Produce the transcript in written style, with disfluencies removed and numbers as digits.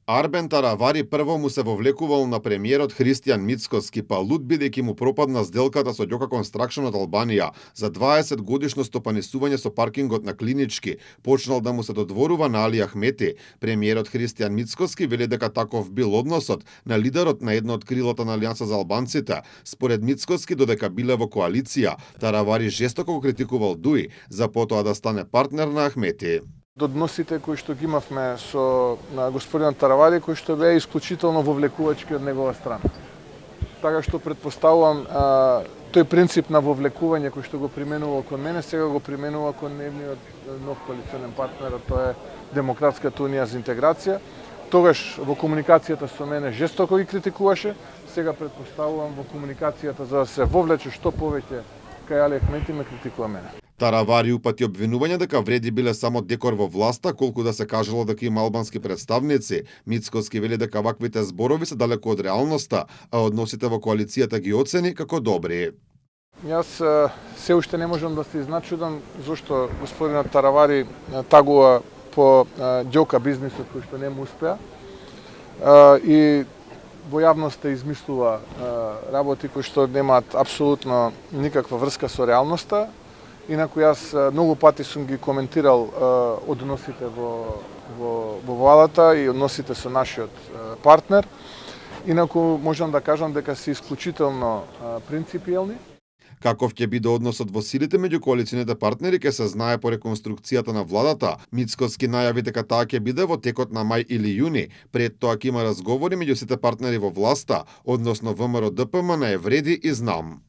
Арбен Таравари прво му се вовлекувал на премиерот Христијан Мицкоски, па луд бидејќи му пропадна сделката со Ѓока Констракшн од Албанија за 20 годишно стопанисување со паркингот на Клинички, почнал да му се додворува на Али Ахмети. Премиерот Христијан Мицкоски вели дека таков бил односот на лидерот на едно од крилото на Алијанса за албанците. Според Мицкоски, додека биле во коалиција, Таравари жестоко го критикувал Дуи за потоа да стане партнер на Ахмети. Односите кои што ги имавме со господинот Таравари, кои што беа исклучително вовлекувачки од негова страна. Така што предпоставувам тој принцип на вовлекување кој што го применува кон мене, сега го применува кон нивниот нов коалиционен партнер, тоа е Демократската унија за интеграција. Тогаш во комуникацијата со мене жестоко ги критикуваше, сега предпоставувам во комуникацијата за да се вовлече што повеќе кај Али Ахмети ме критикува мене. Таравари упати обвинување дека вреди биле само декор во власта, колку да се кажало дека има албански представници. Мицкоски вели дека ваквите зборови се далеко од реалноста, а односите во коалицијата ги оцени како добри. Јас се уште не можам да се изначудам зошто господинот Таравари тагува по ѓока бизнисот кој што не му успеа и во јавноста измислува работи кои што немаат апсолутно никаква врска со реалноста. Инаку јас многу пати сум ги коментирал односите во владата и односите со нашиот партнер. Инаку можам да кажам дека се исклучително принципиелни. Каков ќе биде односот во силите меѓу коалиционите партнери ќе се знае по реконструкцијата на владата. Мицкоски најави дека таа ќе биде во текот на мај или јуни. Пред тоа ќе има разговори меѓу сите партнери во власта, односно ВМРО ДПМН, Евреди и Знам.